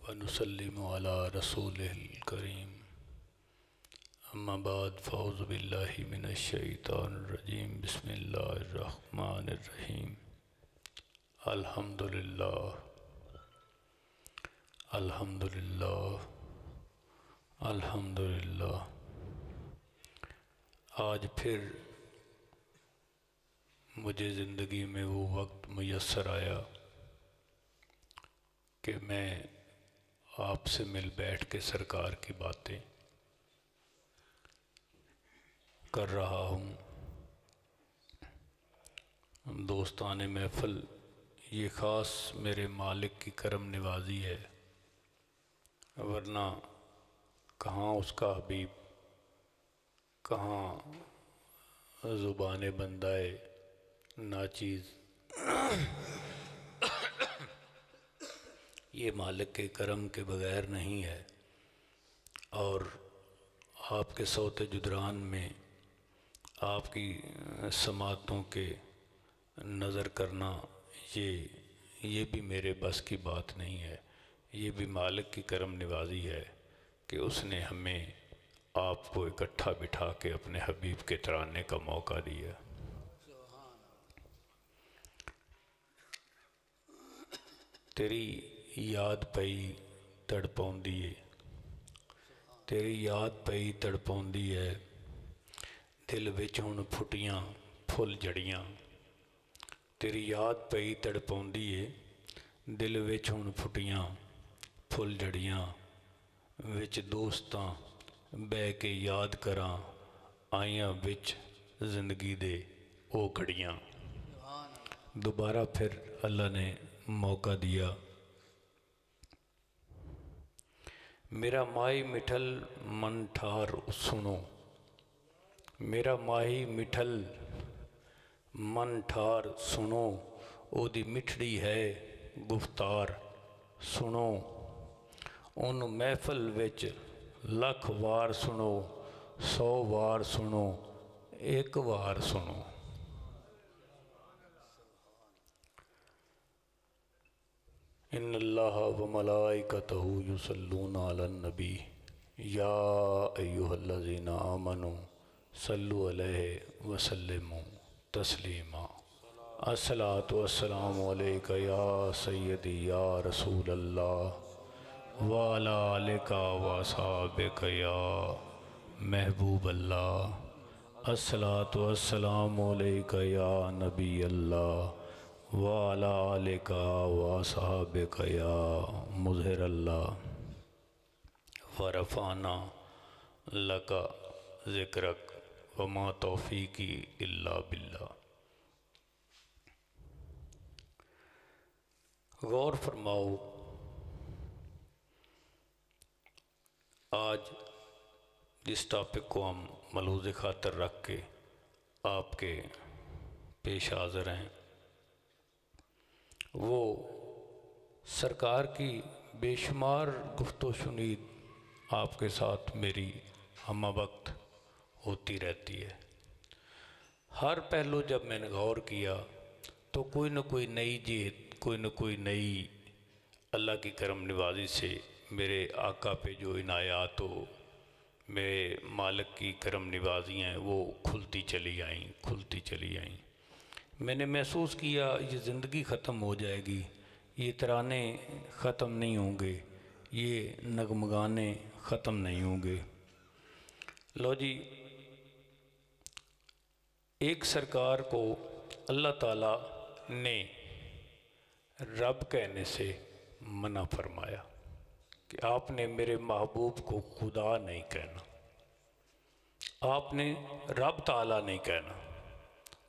ونسلم علی رسولہ الکریم اما بعد فاعوذ باللہ من الشیطان الرجیم بسم اللہ الرحمن الرحیم الحمدللہ الحمدللہ الحمدللہ۔ آج پھر مجھے زندگی میں وہ وقت میسر آیا کہ میں آپ سے مل بیٹھ کے سرکار کی باتیں کر رہا ہوں۔ دوستان محفل، یہ خاص میرے مالک کی کرم نوازی ہے، ورنہ کہاں اس کا حبیب، کہاں زبان بندائے ناچیز۔ یہ مالک کے کرم کے بغیر نہیں ہے، اور آپ کے صوت جدران میں آپ کی سماعتوں کے نظر کرنا یہ بھی میرے بس کی بات نہیں ہے۔ یہ بھی مالک کی کرم نوازی ہے کہ اس نے ہمیں آپ کو اکٹھا بٹھا کے اپنے حبیب کے ترانے کا موقع دیا۔ تیری یاد پئی تڑپاؤندی ہے، تیری یاد پئی تڑپاؤندی ہے، دل وچ ہن پھٹیاں پھل جڑیاں۔ تیری یاد پئی تڑپاؤندی ہے، دل وچ ہن پھٹیاں پھل جڑیاں۔ وچ دوستاں بہ کے یاد کراں، آئیاں وچ زندگی دے او گھڑیاں۔ دوبارہ پھر اللہ نے موقع دیا۔ میرا مائی مٹھل من ٹھار سنو، میرا ماہی مٹھل من ٹھار سنو، او دی مٹھڑی ہے گفتار سنو۔ اونوں محفل وچ لکھ وار سنو، 100 وار سنو، ایک وار سنو۔ ان اللہ و ملائکتہ یصلون علی النبی یا ایہا الذین آمنوا صلوا علیہ وسلموا تسلیما۔ الصلاۃ والسلام علیک یا سیدی یا رسول اللہ وعلی آلک واصحابک یا محبوب اللہ۔ الصلاۃ والسلام علیک یا نبی اللہ وعلی آلک واصحابک یا مظہر اللہ۔ ورفعنا لک ذکرک وما توفیقی الا باللہ۔ غور فرماؤ، آج جس ٹاپک کو ہم ملحوظ خاطر رکھ کے آپ کے پیش حاضر ہیں، وہ سرکار کی بے شمار گفت و شنید آپ کے ساتھ میری ہمہ وقت ہوتی رہتی ہے۔ ہر پہلو جب میں نے غور کیا تو کوئی نہ کوئی نئی جہت، کوئی نہ کوئی نئی اللہ کی کرم نوازی سے میرے آقا پہ جو عنایات ہو، میرے مالک کی کرم نوازی ہیں، وہ کھلتی چلی آئیں۔ میں نے محسوس کیا یہ زندگی ختم ہو جائے گی، یہ ترانے ختم نہیں ہوں گے، یہ نغمگانے ختم نہیں ہوں گے۔ لو جی، ایک سرکار کو اللہ تعالیٰ نے رب کہنے سے منع فرمایا کہ آپ نے میرے محبوب کو خدا نہیں کہنا، آپ نے رب تعالیٰ نہیں کہنا۔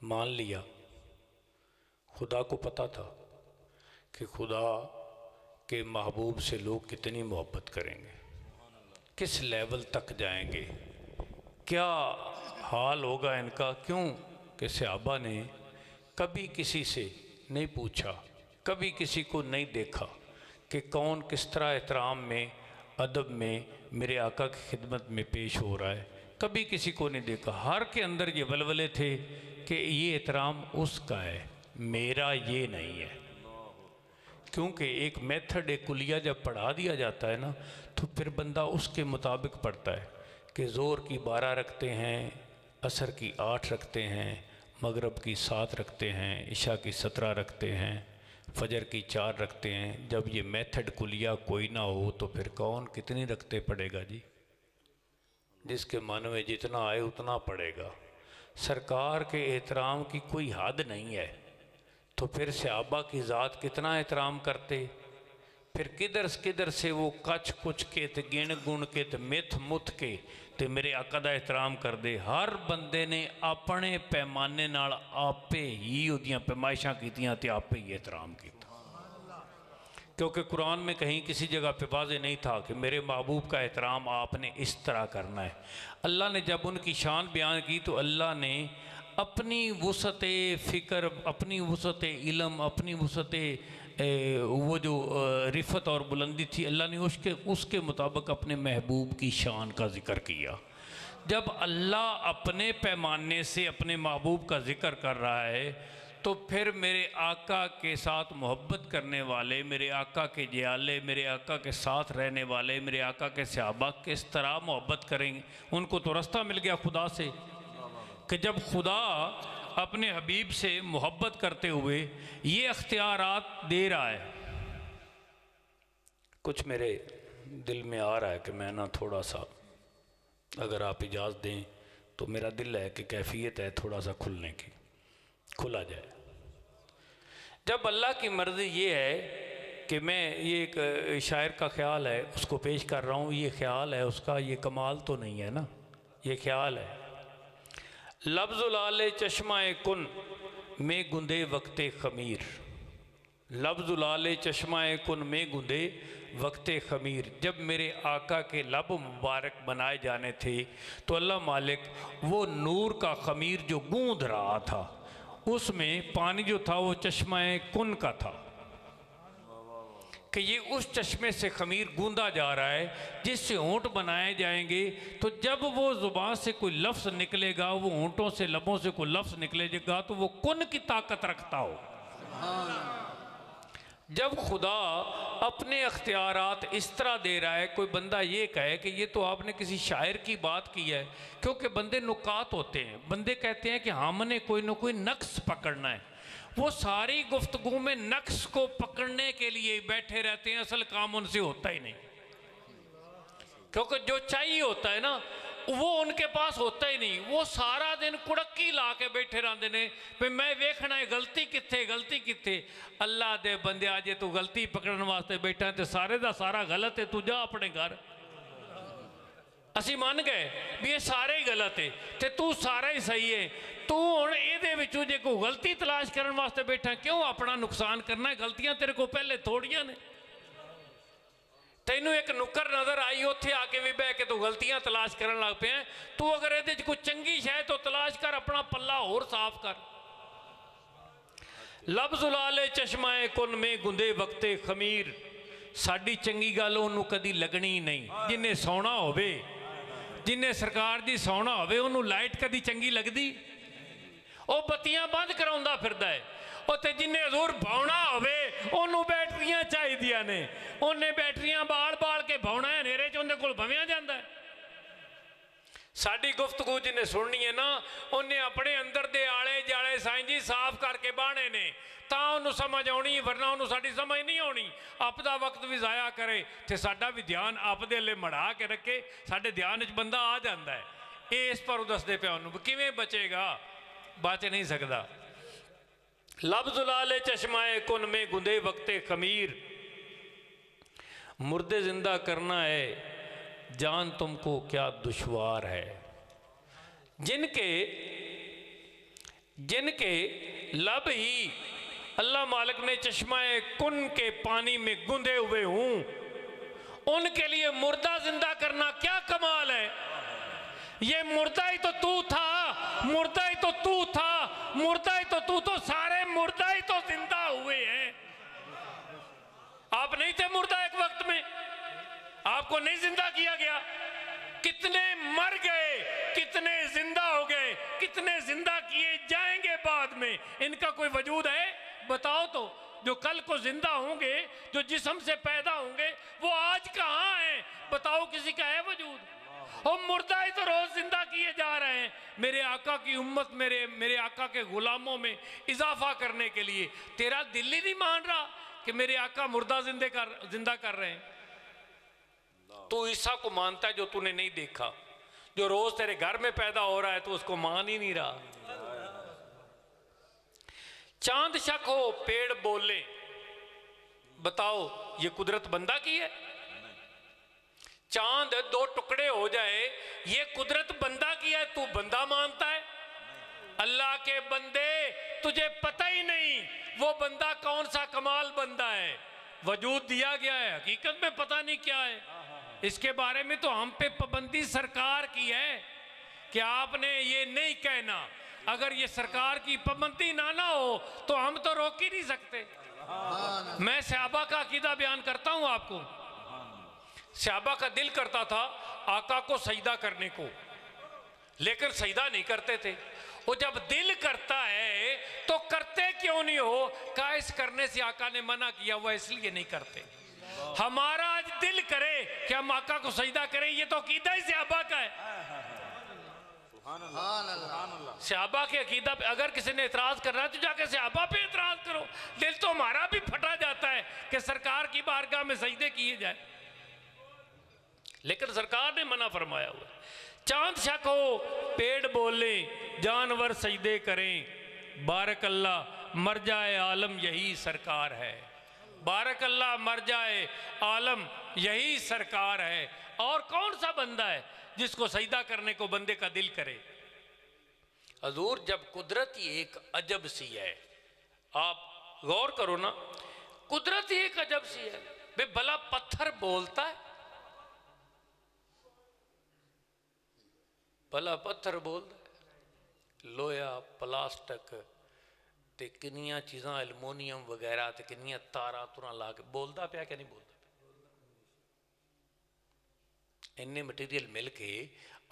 مان لیا، خدا کو پتہ تھا کہ خدا کے محبوب سے لوگ کتنی محبت کریں گے، کس لیول تک جائیں گے، کیا حال ہوگا ان کا۔ کیوں کہ صحابہ نے کبھی کسی سے نہیں پوچھا، کبھی کسی کو نہیں دیکھا کہ کون کس طرح احترام میں، ادب میں میرے آقا کی خدمت میں پیش ہو رہا ہے، کبھی کسی کو نہیں دیکھا۔ ہر کے اندر یہ ولولے تھے کہ یہ احترام اس کا ہے، میرا یہ نہیں ہے۔ کیونکہ ایک میتھڈ ایک کلیہ جب پڑھا دیا جاتا ہے نا تو پھر بندہ اس کے مطابق پڑھتا ہے کہ زور کی 12 رکھتے ہیں، عصر کی 8 رکھتے ہیں، مغرب کی 7 رکھتے ہیں، عشاء کی 17 رکھتے ہیں، فجر کی 4 رکھتے ہیں۔ جب یہ میتھڈ کلیہ کوئی نہ ہو تو پھر کون کتنی رکھتے پڑے گا جی؟ جس کے من میں جتنا آئے اتنا پڑے گا۔ سرکار کے احترام کی کوئی حد نہیں ہے، تو پھر صحابہ کی ذات کتنا احترام کرتے، پھر کدھر سے وہ کچھ کچھ کے تے گن گن کے تے مت مت کے تے میرے آقا دا احترام کر دے۔ ہر بندے نے اپنے پیمانے نال آپے ہی اودیاں پیمائشاں کیتیاں تے آپے ہی احترام کیتا، کیونکہ قرآن میں کہیں کسی جگہ پہ واضح نہیں تھا کہ میرے محبوب کا احترام آپ نے اس طرح کرنا ہے۔ اللہ نے جب ان کی شان بیان کی تو اللہ نے اپنی وسعت فکر، اپنی وسعت علم، اپنی وسعت وہ جو رفت اور بلندی تھی، اللہ نے اس کے مطابق اپنے محبوب کی شان کا ذکر کیا۔ جب اللہ اپنے پیمانے سے اپنے محبوب کا ذکر کر رہا ہے تو پھر میرے آقا کے ساتھ محبت کرنے والے، میرے آقا کے جیالے، میرے آقا کے ساتھ رہنے والے، میرے آقا کے صحابہ کس طرح محبت کریں گے؟ ان کو تو رستہ مل گیا خدا سے، کہ جب خدا اپنے حبیب سے محبت کرتے ہوئے یہ اختیارات دے رہا ہے۔ کچھ میرے دل میں آ رہا ہے کہ میں تھوڑا سا، اگر آپ اجازت دیں تو میرا دل ہے کہ کیفیت ہے تھوڑا سا کھلنے کی، کھلا جائے۔ جب اللہ کی مرضی یہ ہے کہ میں یہ ایک شاعر کا خیال ہے اس کو پیش کر رہا ہوں، یہ خیال ہے اس کا، یہ کمال تو نہیں ہے نا، یہ خیال ہے۔ لفظ لال چشمہ کن میں گندے وقت خمیر، لفظ لال چشمہ کن میں گندے وقت خمیر۔ جب میرے آقا کے لب مبارک بنائے جانے تھے تو اللہ مالک وہ نور کا خمیر جو گوندھ رہا تھا، اس میں پانی جو تھا وہ چشمہ کن کا تھا، کہ یہ اس چشمے سے خمیر گوندا جا رہا ہے جس سے ہونٹ بنائے جائیں گے، تو جب وہ زبان سے کوئی لفظ نکلے گا، وہ ہونٹوں سے لبوں سے کوئی لفظ نکلے گا تو وہ کن کی طاقت رکھتا ہو۔ جب خدا اپنے اختیارات اس طرح دے رہا ہے، کوئی بندہ یہ کہے کہ یہ تو آپ نے کسی شاعر کی بات کی ہے، کیونکہ بندے نکات ہوتے ہیں، بندے کہتے ہیں کہ ہم نے کوئی نہ کوئی نقص پکڑنا ہے، وہ ساری گفتگو میں نقص کو پکڑنے کے لیے بیٹھے رہتے ہیں، اصل کام ان سے ہوتا ہی نہیں، کیونکہ جو چاہیے ہوتا ہے نا وہ ان کے پاس ہوتا ہی نہیں، وہ سارا دن کڑکی لا کے بیٹھے رہتے ہیں پہ میں ویکھنا ہے غلطی کتھے غلطی کتھے۔ اللہ دے بندے آجے تو غلطی پکڑن واسطے بیٹھا ہے تے سارے دا سارا غلط ہے، تو جا اپنے گھر، اسی مان گئے بھی یہ سارے ہی غلط ہے تے تو سارا ہی صحیح ہے، تو ہن اے دے وچوں جے کو غلطی تلاش کرن واسطے بیٹھا ہے، کیوں اپنا نقصان کرنا ہے؟ غلطیاں تیرے کو پہلے تھوڑیاں نے، تینوں ایک نکر نظر آئی ہوتے آگے بھی بہ کے تو غلطیاں تلاش کرن لگ پہ ہیں، تو اگر یہ کوئی چنگی شے تو تلاش کر، اپنا پلہ اور صاف کر۔ لفظ لال چشمہ کن میں گندے وقت خمیر، ساڑی چنگی گالوں انہوں کدی لگنی نہیں، جنہیں سونا ہوئے، جنہیں سرکار دی سونا ہوئے انہوں لائٹ کدی چنگی لگ دی، او بتیاں بند کراؤندہ پھردہ ہے، او تے جنہیں حضور بھونا ہوئے انہوں بیٹریاں چاہی دیا نے، انہیں بیٹریاں بال بال کے بھونا ہے نیرے جو انہیں کل بھویاں جاندہ ہے۔ ساڑی گفتگو جنہیں سننی ہے نا، انہیں اپنے اندر دے آڑے جاڑے سائن جی صاف کر کے بانے نے، تا انہوں سمجھ ہونی، ورنہ انہوں ساڑی سمجھ نہیں ہونی، آپ دا وقت بھی ضائع کرے تھے، ساڑا بھی دھیان آپ دے لے مڑا کے رکھے، ساڑے دھیان اچھ بندہ آ جاندہ ہے، اے اس پر دس دے پہ انہوں کیویں بچے گا؟ بچے نہیں سکتا۔ لفظ لال چشمہ کن میں گندے وقت خمیر، مردے زندہ کرنا ہے جان تم کو کیا دشوار ہے، جن کے لب ہی اللہ مالک نے چشمہ کن کے پانی میں گندے ہوئے ہوں، ان کے لیے مردہ زندہ کرنا کیا کمال ہے؟ یہ مردہ ہی تو تھا، مردہ ہی تو تھا، مردہ ہی تو سارے مردہ ہی تو زندہ ہوئے ہیں۔ آپ نہیں تھے مردہ ایک وقت میں، آپ کو نہیں زندہ کیا گیا، کتنے مر گئے، کتنے زندہ ہو گئے، کتنے زندہ کیے جائیں گے بعد میں، ان کا کوئی وجود ہے؟ بتاؤ تو، جو کل کو زندہ ہوں گے، جو جسم سے پیدا ہوں گے، وہ آج کہاں ہیں؟ بتاؤ کسی کا ہے وجود؟ ہم مردہ ہی تو روز زندہ کیے جا رہے ہیں میرے آقا کی امت، میرے آقا کے غلاموں میں اضافہ کرنے کے لیے۔ تیرا دل ہی نہیں مان رہا کہ میرے آقا مردہ زندہ کر رہے ہیں۔ تو عیسیٰ کو مانتا ہے جو تو نے نہیں دیکھا، جو روز تیرے گھر میں پیدا ہو رہا ہے تو اس کو مان ہی نہیں رہا۔ چاند شک ہو پیڑ بولے، بتاؤ یہ قدرت بندہ کی ہے؟ چاند دو ٹکڑے ہو جائے، یہ قدرت بندہ کی ہے، تو بندہ مانتا ہے؟ اللہ کے بندے تجھے پتہ ہی نہیں وہ بندہ کون سا کمال بندہ ہے۔ وجود دیا گیا ہے، حقیقت میں پتہ نہیں کیا ہے۔ اس کے بارے میں تو ہم پہ پابندی سرکار کی ہے کہ آپ نے یہ نہیں کہنا۔ اگر یہ سرکار کی پابندی نہ ہو تو ہم تو روک ہی نہیں سکتے۔ میں صحابہ کا عقیدہ بیان کرتا ہوں آپ کو۔ صحابہ کا دل کرتا تھا آقا کو سجدہ کرنے کو، لیکن سجدہ نہیں کرتے تھے۔ وہ جب دل کرتا ہے تو کرتے کیوں نہیں ہو؟ کہا اس کرنے سے آقا نے منع کیا ہوا اس لیے نہیں کرتے۔ ہمارا آج دل کرے کہ ہم آقا کو سجدہ کریں، یہ تو عقیدہ ہی صحابہ کا ہے۔ صحابہ کے عقیدہ پہ اگر کسی نے اعتراض کرنا ہے تو جا کے صحابہ پہ اعتراض کرو۔ دل تو ہمارا بھی پھٹا جاتا ہے کہ سرکار کی بارگاہ میں سجدے کیے جائے، لیکن سرکار نے منع فرمایا ہوا۔ چاند شک ہو پیڑ بولے، جانور سجدے کریں، بارک اللہ مرجع عالم یہی سرکار ہے۔ بارک اللہ مرجع عالم یہی سرکار ہے۔ اور کون سا بندہ ہے جس کو سجدہ کرنے کو بندے کا دل کرے؟ حضور جب قدرت ہی ایک عجب سی ہے، آپ غور کرو نا، قدرت ہی ایک عجب سی ہے۔ بے بھلا پتھر بولتا ہے؟ بھلا پتھر بولتا ہے؟ لویا، پلاسٹک تے کنیاں چیزاں ایلومونیم وغیرہ تے کنیاں تارا تورا لا کے بولتا پیا کہ نہیں بولتا پیا؟ انہیں مٹیریل مل کے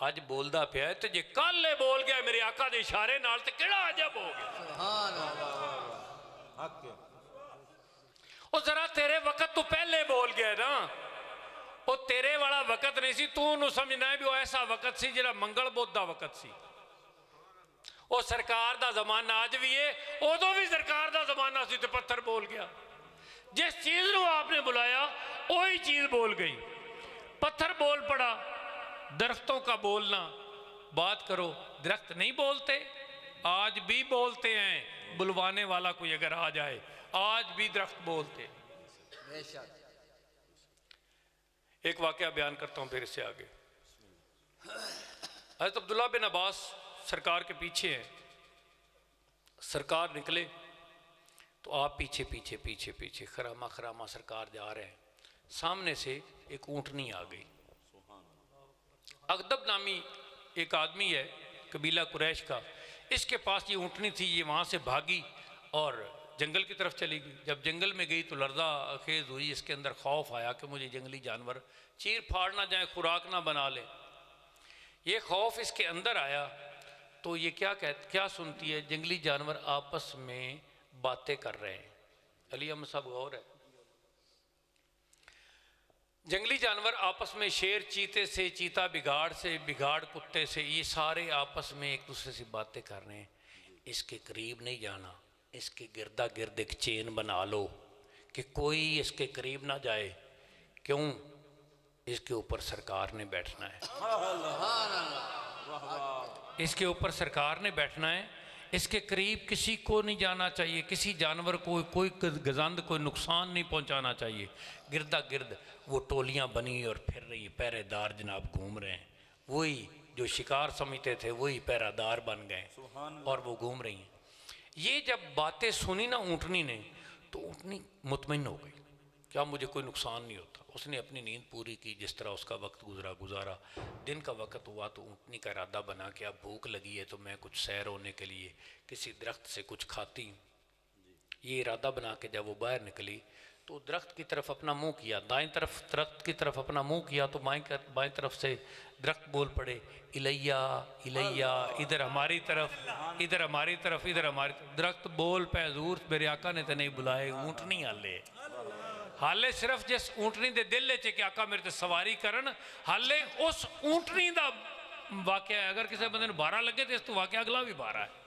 آج بولتا پیا ہے، تو جے کل لے بول گیا میرے آقا دے اشارے نال تے کیڑا عجب ہو گیا؟ سبحان اللہ۔ وہ ذرا تیرے وقت تو پہلے بول گیا نا، وہ تیرے والا وقت نہیں سی، تو انہوں سمجھنا ہے بھی وہ ایسا وقت سی جڑا منگل بدھ دا وقت سی۔ وہ سرکار دا زمانہ آج بھی ہے، ادو بھی سرکار دا زمانہ سی تو پتھر بول گیا۔ جس چیز نو آپ نے بلایا وہی چیز بول گئی۔ پتھر بول پڑا۔ درختوں کا بولنا، بات کرو، درخت نہیں بولتے؟ آج بھی بولتے ہیں، بلوانے والا کوئی اگر آ جائے آج بھی درخت بولتے۔ ایک واقعہ بیان کرتا ہوں پھر اس سے آگے۔ حضرت عبداللہ بن عباس سرکار کے پیچھے ہیں، سرکار نکلے تو آپ پیچھے پیچھے پیچھے پیچھے خرامہ خرامہ سرکار جا رہے ہیں۔ سامنے سے ایک اونٹنی آ گئی۔ اغدب نامی ایک آدمی ہے قبیلہ قریش کا، اس کے پاس یہ اونٹنی تھی، یہ وہاں سے بھاگی اور جنگل کی طرف چلی گئی۔ جب جنگل میں گئی تو لرزہ خیز ہوئی، اس کے اندر خوف آیا کہ مجھے جنگلی جانور چیر پھاڑ نہ جائیں، خوراک نہ بنا لے۔ یہ خوف اس کے اندر آیا تو یہ کیا سنتی ہے؟ جنگلی جانور آپس میں باتیں کر رہے ہیں۔ علی احمد صاحب غور ہے، جنگلی جانور آپس میں، شیر چیتے سے، چیتا بگاڑ سے، بگاڑ کتے سے، یہ سارے آپس میں ایک دوسرے سے باتیں کر رہے ہیں۔ اس کے قریب نہیں جانا، اس کے گردہ گرد ایک چین بنا لو کہ کوئی اس کے قریب نہ جائے۔ کیوں؟ اس کے اوپر سرکار نے بیٹھنا ہے، اس کے اوپر سرکار نے بیٹھنا ہے، اس کے قریب کسی کو نہیں جانا چاہیے، کسی جانور کو کوئی گزند کوئی نقصان نہیں پہنچانا چاہیے۔ گردہ گرد وہ ٹولیاں بنی اور پھر رہی، پہرے دار جناب گھوم رہے ہیں، وہی جو شکار سمجھتے تھے وہی پہرہ دار بن گئے اور وہ گھوم رہی ہیں۔ یہ جب باتیں سنی نا اونٹنی نے تو اونٹنی مطمئن ہو گئی کہ اب مجھے کوئی نقصان نہیں ہوتا۔ اس نے اپنی نیند پوری کی، جس طرح اس کا وقت گزارا۔ دن کا وقت ہوا تو اونٹنی کا ارادہ بنا کہ اب بھوک لگی ہے تو میں کچھ سیر ہونے کے لیے کسی درخت سے کچھ کھاتی ہوں۔ یہ ارادہ بنا کے جب وہ باہر نکلی تو درخت کی طرف اپنا منہ کیا، دائیں طرف درخت کی طرف اپنا منہ کیا تو بائیں طرف سے درخت بول پڑے الیہ الیہ، ادھر ہماری طرف، ادھر ہماری طرف، ادھر ہماری طرف۔ درخت بول پہ حضور میرے آقا نے تو نہیں بلائے، اونٹنی حالے حالے صرف جس اونٹنی دے دل لے کہ آقا میرے تے سواری کرن، حالے اس اونٹنی دا واقعہ ہے۔ اگر کسی بندے نے بارہ لگے تو اس تو واقعہ اگلا بھی بارہ ہے،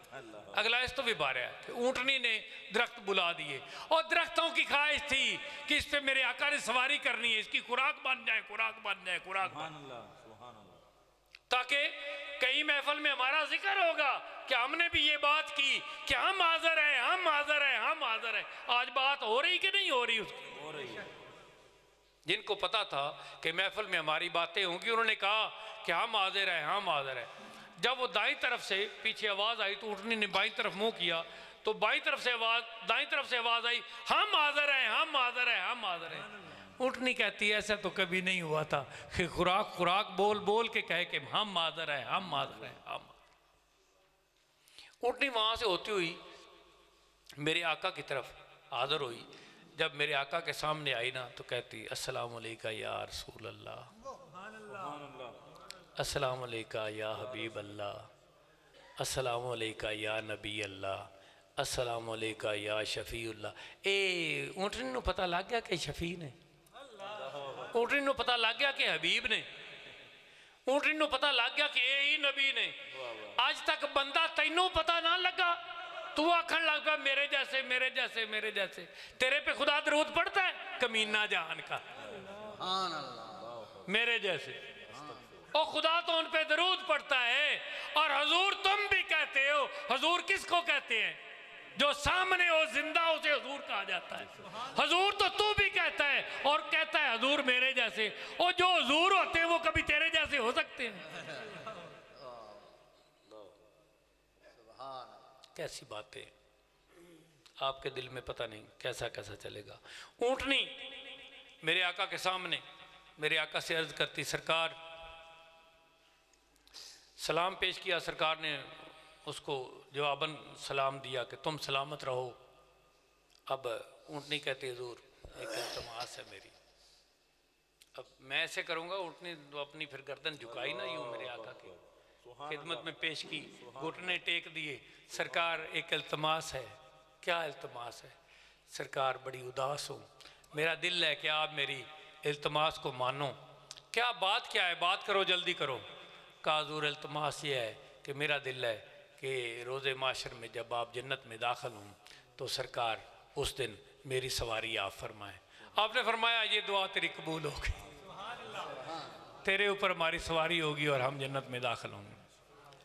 اگلا اس تو بھی بارہ ہے کہ اونٹنی نے درخت بلا دیے، اور درختوں کی خواہش تھی کہ اس پہ میرے آقا نے سواری کرنی ہے، اس کی خوراک بن جائے، خوراک بن جائے، خوراک بن جائے، تاکہ کئی محفل میں ہمارا ذکر ہوگا کہ ہم نے بھی یہ بات کی کہ ہم حاضر ہیں، ہم حاضر ہیں، ہم حاضر ہیں۔ آج بات ہو رہی کہ نہیں ہو رہی؟ اس کی ہو رہی ہے۔ جن کو پتا تھا کہ محفل میں ہماری باتیں ہوں گی انہوں نے کہا کہ ہم حاضر ہیں، ہم حاضر ہیں۔ جب وہ دائیں طرف سے پیچھے آواز آئی تو اونٹنی نے بائیں طرف منہ کیا تو دائیں طرف سے آواز آئی ہم حاضر ہیں، ہم حاضر ہیں، ہم حاضر ہیں۔ اونٹنی کہتی ہے ایسا تو کبھی نہیں ہوا تھا کہ خوراک خوراک بول بول کے کہے کہ ہم حاضر ہیں، ہم حاضر ہیں، ہم۔ اونٹنی وہاں سے ہوتی ہوئی میرے آقا کی طرف حاضر ہوئی، جب میرے آقا کے سامنے آئی نا تو کہتی السلام علیکہ یا رسول اللہ، السلام علیکہ یا حبیب اللہ، السلام علیکہ یا نبی اللہ، السلام علیکہ یا شفیع اللہ۔ اونٹنی نو پتہ لگ گیا کہ شفیع نے، اونٹنی نو پتہ لگ گیا کہ حبیب نے، اونٹنی نو پتہ لگ گیا کہ اے ہی نبی نے۔ آج تک بندہ تینوں پتہ نہ لگا، تو آکھن لگ پا میرے جیسے میرے جیسے میرے جیسے۔ تیرے پہ خدا درود پڑھتا ہے کمینہ جہان کا، میرے جیسے، اور خدا تو ان پہ درود پڑھتا ہے۔ اور حضور تم بھی کہتے ہو، حضور کس کو کہتے ہیں؟ جو سامنے ہو زندہ اسے حضور کہا جاتا ہے۔ حضور تو بھی کہتا ہے، اور کہتا ہے حضور میرے جیسے، اور جو حضور ہوتے ہیں وہ کبھی تیرے جیسے ہو سکتے ہیں؟ کیسی باتیں آپ کے دل میں پتہ نہیں کیسا کیسا چلے گا۔ اونٹنی میرے آقا کے سامنے میرے آقا سے عرض کرتی سرکار، سلام پیش کیا، سرکار نے اس کو جواباً سلام دیا کہ تم سلامت رہو۔ اب اونٹنی کہتی حضور ایک التماس ہے میری، اب میں ایسے کروں گا، اونٹنی اپنی پھر گردن جھکائی نا یوں میرے آقا کی خدمت میں پیش کی، گھٹنے ٹیک دیے، سرکار ایک التماس ہے۔ کیا التماس ہے؟ سرکار بڑی اداس ہوں، میرا دل ہے کہ آپ میری التماس کو مانو۔ کیا بات کیا ہے؟ بات کرو، جلدی کرو۔ کہا حضور التماس یہ ہے کہ میرا دل ہے کہ روز معاشر میں جب آپ جنت میں داخل ہوں تو سرکار اس دن میری سواری آپ فرمائیں۔ آپ نے فرمایا یہ دعا تیری قبول ہوگی، تیرے اوپر ہماری سواری ہوگی اور ہم جنت میں داخل ہوں گے۔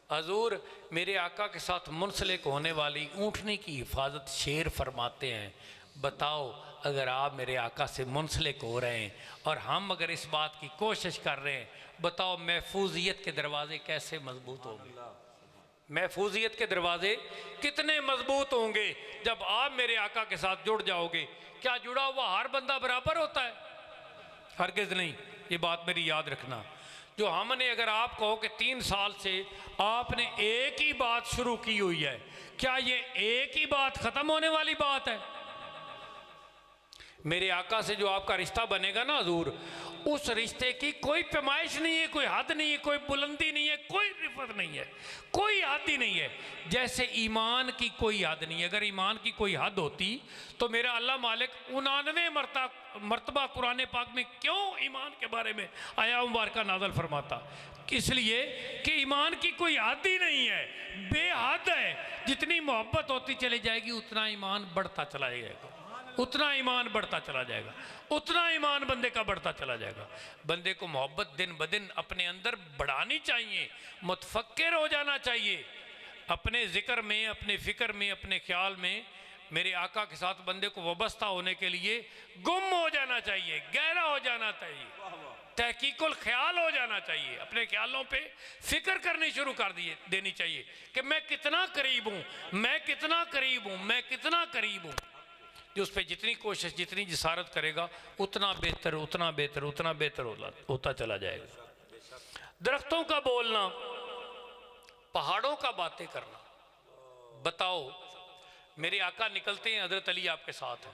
حضور میرے آقا کے ساتھ منسلک ہونے والی اونٹنی کی حفاظت شیر فرماتے ہیں، بتاؤ اگر آپ میرے آقا سے منسلک ہو رہے ہیں اور ہم اگر اس بات کی کوشش کر رہے ہیں، بتاؤ محفوظیت کے دروازے کیسے مضبوط ہوں گے؟ محفوظیت کے دروازے کتنے مضبوط ہوں گے جب آپ میرے آقا کے ساتھ جڑ جاؤ گے؟ کیا جڑا ہوا ہر بندہ برابر ہوتا ہے؟ ہرگز نہیں، یہ بات میری یاد رکھنا۔ جو ہم نے اگر آپ کہو کہ 3 سال سے آپ نے ایک ہی بات شروع کی ہوئی ہے، کیا یہ ایک ہی بات ختم ہونے والی بات ہے؟ میرے آقا سے جو آپ کا رشتہ بنے گا نا حضور، اس رشتے کی کوئی پیمائش نہیں ہے، کوئی حد نہیں ہے، کوئی بلندی نہیں ہے، کوئی رفت نہیں ہے، کوئی حد ہی نہیں ہے۔ جیسے ایمان کی کوئی حد نہیں ہے، اگر ایمان کی کوئی حد ہوتی تو میرا اللہ مالک 99 مرتبہ قرآن پاک میں کیوں ایمان کے بارے میں آیا مبارکہ نازل فرماتا؟ اس لیے کہ ایمان کی کوئی حد ہی نہیں ہے، بے حد ہے۔ جتنی محبت ہوتی چلی جائے گی اتنا ایمان بڑھتا چلا جائے گا، اتنا ایمان بڑھتا چلا جائے گا، اتنا ایمان بندے کا بڑھتا چلا جائے گا۔ بندے کو محبت دن بدن اپنے اندر بڑھانی چاہیے، متفکر ہو جانا چاہیے، اپنے ذکر میں، اپنے فکر میں، اپنے خیال میں میرے آقا کے ساتھ بندے کو وابستہ ہونے کے لیے گم ہو جانا چاہیے، گہرا ہو جانا چاہیے، تحقیق الخیال ہو جانا چاہیے، اپنے خیالوں پہ فکر کرنی شروع کر دینی چاہیے کہ میں کتنا قریب ہوں، میں کتنا قریب ہوں، میں کتنا قریب ہوں۔ جو اس پہ جتنی کوشش، جتنی جسارت کرے گا اتنا بہتر، اتنا بہتر، اتنا بہتر ہوتا چلا جائے گا۔ درختوں کا بولنا، پہاڑوں کا باتیں کرنا، بتاؤ میرے آقا نکلتے ہیں، حضرت علی آپ کے ساتھ ہیں،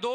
2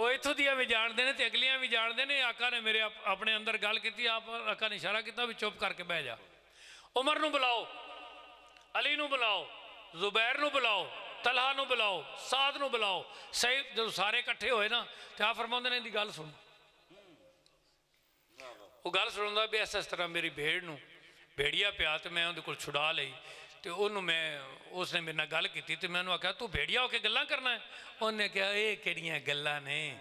وہ اتوں دیا بھی جانتے ہیں تو اگلیاں بھی جانتے ہیں. آقا نے میرے اپنے اندر گل کی. آپ آقا نے اشارہ کیا بھی چپ کر کے بہ جا. عمر نو بلاؤ, علی نو بلاؤ, زبیر نو بلاؤ, طلحہ نو بلاؤ, سعد نو بلاؤ. سعید جب سارے کٹھے ہوئے نا تو آپ فرماتے ہیں دی گل سن. وہ گل سنتا بھی اس طرح میری بھیڑ نو بھیڑیا پیا تو میں اندر کول چھڑا لئی. تو انہوں اس نے میرے نال گل کی تو میں انہوں آخیا تو بھیڑیا ہو کے گلاں کرنا ہے. انہوں نے کہا یہ کہڑیاں گلاں نے,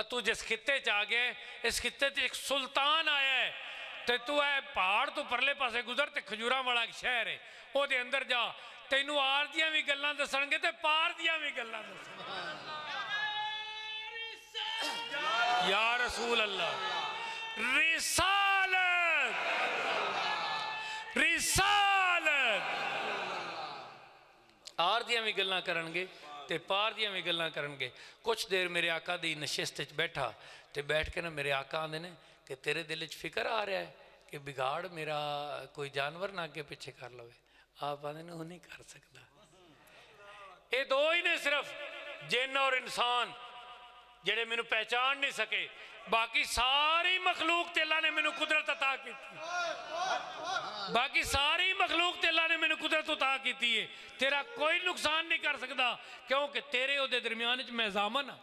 تو جس خطے چ آ گیا اس خطے تے ایک سلطان آیا ہے تو اے پہاڑ تو پرلے پاسے گزر تے کھجوراں والا ایک شہر ہے وہ دے اندر جا تینوں آر دیاں بھی گلاں دسن گے تے پار دیاں بھی گلاں دسن گے. یا رسول اللہ, رسالت رسالت. آر دیاں بھی گلاں کرن گے تے پار دیاں بھی گلاں کرن گے. کچھ دیر میرے آقا دی نشست بیٹھا تے بیٹھ کے نا میرے آقا آندے نے کہ تیرے دل وچ فکر آ رہا ہے کہ بگاڑ میرا کوئی جانور نہ اگے پیچھے کر لوے. آپ آندے نے وہ نہیں کر سکتا. یہ دو ہی نے صرف, جن اور انسان, جڑے مینوں پہچان نہیں سکے. باقی ساری مخلوق تے اللہ نے مینوں قدرت عطا کی. باقی ساری مخلوق تے اللہ نے مینوں قدرت عطا کی ہے. تیرا کوئی نقصان نہیں کر سکتا کیونکہ تیرے او دے درمیان وچ میں ضامن ہاں.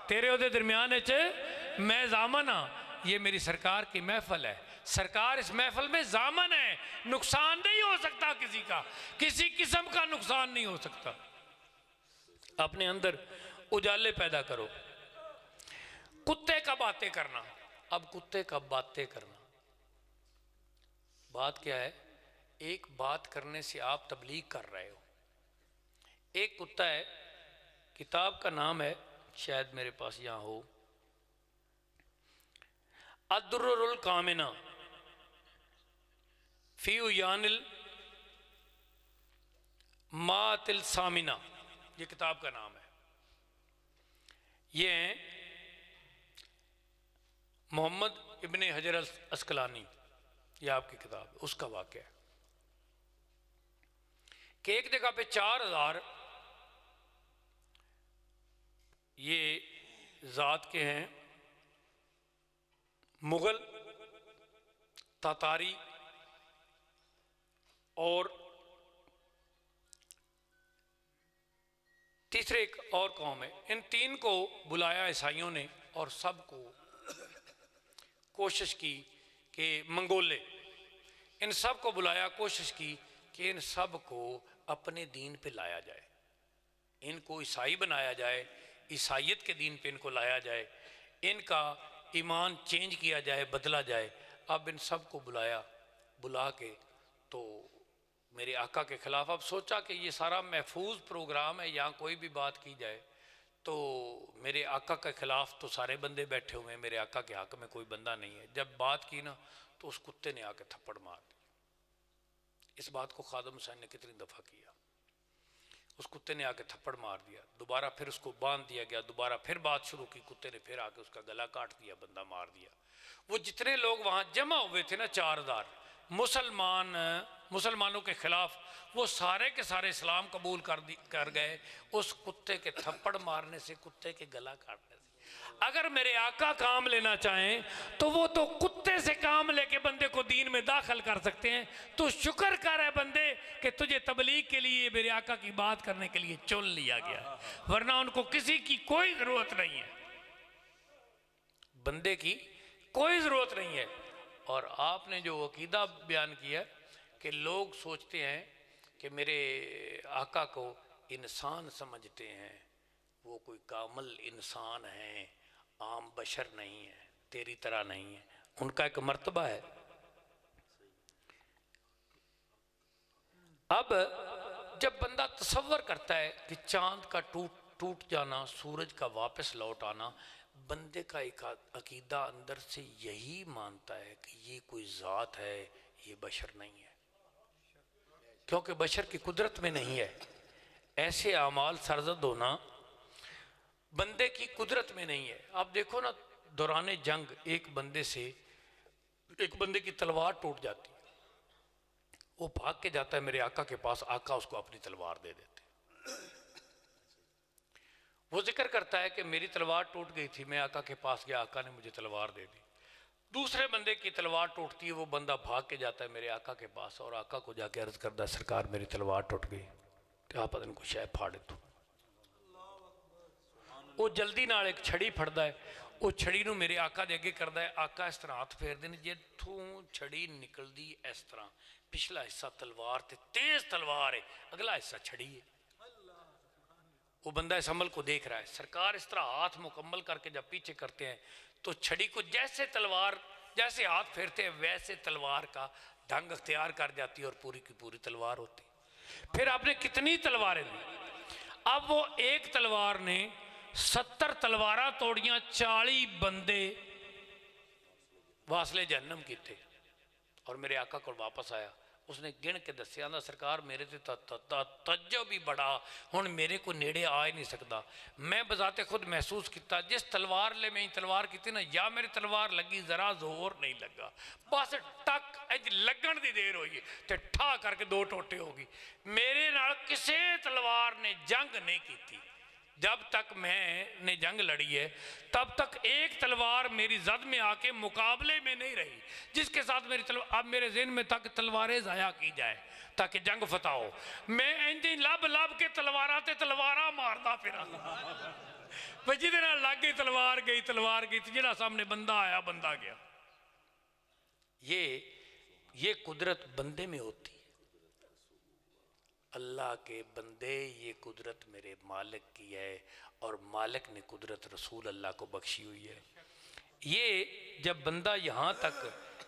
تیرے او دے درمیان وچ میں ضامن ہاں. یہ میری سرکار کی محفل ہے. سرکار اس محفل میں ضامن ہے. نقصان نہیں ہو سکتا کسی کا, کسی قسم کا نقصان نہیں ہو سکتا. اپنے اندر اجالے پیدا کرو. کتے کا باتیں کرنا. اب کتے کا باتیں کرنا, بات کیا ہے؟ ایک بات کرنے سے آپ تبلیغ کر رہے ہو. ایک کتا ہے, کتاب کا نام ہے, شاید میرے پاس یہاں ہو, الدرر الکامنہ فی عیان المات السامنہ, یہ کتاب کا نام ہے. یہ ہیں محمد ابن حجر الاسقلانی, یہ آپ کی کتاب ہے, اس کا واقعہ ہے کہ ایک جگہ پہ 4000 یہ ذات کے ہیں, مغل, تاتاری اور تیسرے ایک اور قوم ہے. ان تین کو بلایا عیسائیوں نے اور سب کو کوشش کی کہ منگولے, ان سب کو بلایا, کوشش کی کہ ان سب کو اپنے دین پہ لایا جائے, ان کو عیسائی بنایا جائے, عیسائیت کے دین پہ ان کو لایا جائے, ان کا ایمان چینج کیا جائے, بدلا جائے. اب ان سب کو بلایا, بلا کے تو میرے آقا کے خلاف اب سوچا کہ یہ سارا محفوظ پروگرام ہے, یہاں کوئی بھی بات کی جائے تو میرے آقا کے خلاف تو سارے بندے بیٹھے ہوئے ہیں, میرے آقا کے حق میں کوئی بندہ نہیں ہے. جب بات کی نا تو اس کتے نے آ کے تھپڑ مار دی. اس بات کو خادم حسین نے کتنی دفعہ کیا. اس کتے نے آ کے تھپڑ مار دیا, دوبارہ پھر اس کو باندھ دیا گیا, دوبارہ پھر بات شروع کی, کتے نے پھر آ کے اس کا گلا کاٹ دیا, بندہ مار دیا. وہ جتنے لوگ وہاں جمع ہوئے تھے نا 4000 مسلمانوں کے خلاف, وہ سارے کے سارے اسلام قبول کر گئے اس کتے کے تھپڑ مارنے سے, کتے کے گلا کاٹنے سے. اگر میرے آقا کام لینا چاہیں تو وہ تو کتے سے کام لے کے بندے کو دین میں داخل کر سکتے ہیں. تو شکر کر ہے بندے کہ تجھے تبلیغ کے لیے میرے آقا کی بات کرنے کے لیے چن لیا گیا, ورنہ ان کو کسی کی کوئی ضرورت نہیں ہے, بندے کی کوئی ضرورت نہیں ہے. اور آپ نے جو عقیدہ بیان کیا کہ لوگ سوچتے ہیں کہ میرے آقا کو انسان سمجھتے ہیں, وہ کوئی کامل انسان ہیں, عام بشر نہیں ہے, تیری طرح نہیں ہے. ان کا ایک مرتبہ ہے. اب جب بندہ تصور کرتا ہے کہ چاند کا ٹوٹ جانا, سورج کا واپس لوٹ آنا, بندے کا ایک عقیدہ اندر سے یہی مانتا ہے کہ یہ کوئی ذات ہے, یہ بشر نہیں ہے, کیونکہ بشر کی قدرت میں نہیں ہے. ایسے اعمال سرزد ہونا بندے کی قدرت میں نہیں ہے. آپ دیکھو نا دوران جنگ ایک بندے کی تلوار ٹوٹ جاتی, وہ بھاگ کے جاتا ہے میرے آقا کے پاس, آقا اس کو اپنی تلوار دے دیتے. وہ ذکر کرتا ہے کہ میری تلوار ٹوٹ گئی تھی، میں آقا کے پاس گیا، آقا نے مجھے تلوار دے دی۔ دوسرے بندے کی تلوار ٹوٹتی ہے، وہ بندہ بھاگ کے جاتا ہے میرے آقا کے پاس اور آقا کو جا کے عرض کرتا ہے سرکار میری تلوار ٹوٹ گئی، تو آپ پتہ نہیں کچھ ہے پھاڑے تو وہ جلدی نال ایک چھڑی پھڑتا ہے، وہ چھڑی نو میرے آقا دے اگے کرتا ہے، آقا اس طرح ہاتھ پھیر دیں، جتوں چھڑی نکل دی اس طرح پچھلا حصہ تلوار تے تیز تلوار ہے، اگلا حصہ چھڑی ہے۔ وہ بندہ اس عمل کو دیکھ رہا ہے، سرکار اس طرح ہاتھ مکمل کر کے جب پیچھے کرتے ہیں تو چھڑی کو جیسے ہاتھ پھیرتے ہیں ویسے تلوار کا ڈھنگ اختیار کر جاتی ہے اور پوری کی پوری تلوار ہوتی۔ پھر آپ نے کتنی تلواریں دی؟ اب وہ ایک تلوار نے 70 تلوارہ توڑیاں، 40 بندے واصلے جہنم کی تھے۔ اور میرے آقا کو واپس آیا، اس نے گن کے دسیا نا سرکار میرے تے تجب بھی بڑا، ہن میرے کو نیڑے آ ہی نہیں سکتا۔ میں بذات خود محسوس کیتا جس تلوار لے میں تلوار کی تھی نا، یا میری تلوار لگی ذرا زور نہیں لگا، بس ٹک اج لگن دی دیر ہوئی تے ٹھا کر کے 2 ٹوٹے ہو گئی۔ میرے نال کسے تلوار نے جنگ نہیں کی تھی، جب تک میں نے جنگ لڑی ہے تب تک ایک تلوار میری زد میں آ کے مقابلے میں نہیں رہی جس کے ساتھ میری تلوار۔ اب میرے ذہن میں تک تلواریں ضائع کی جائے تاکہ جنگ فتح ہو، میں انجی لب لب کے تلواراں تلوارہ ماردا پھرا بھئی جدے نال لگ گئی تلوار گئی تھی، جڑا سامنے بندہ آیا بندہ گیا۔ یہ قدرت بندے میں ہوتی ہے، اللہ کے بندے یہ قدرت میرے مالک کی ہے اور مالک نے قدرت رسول اللہ کو بخشی ہوئی ہے۔ یہ جب بندہ یہاں تک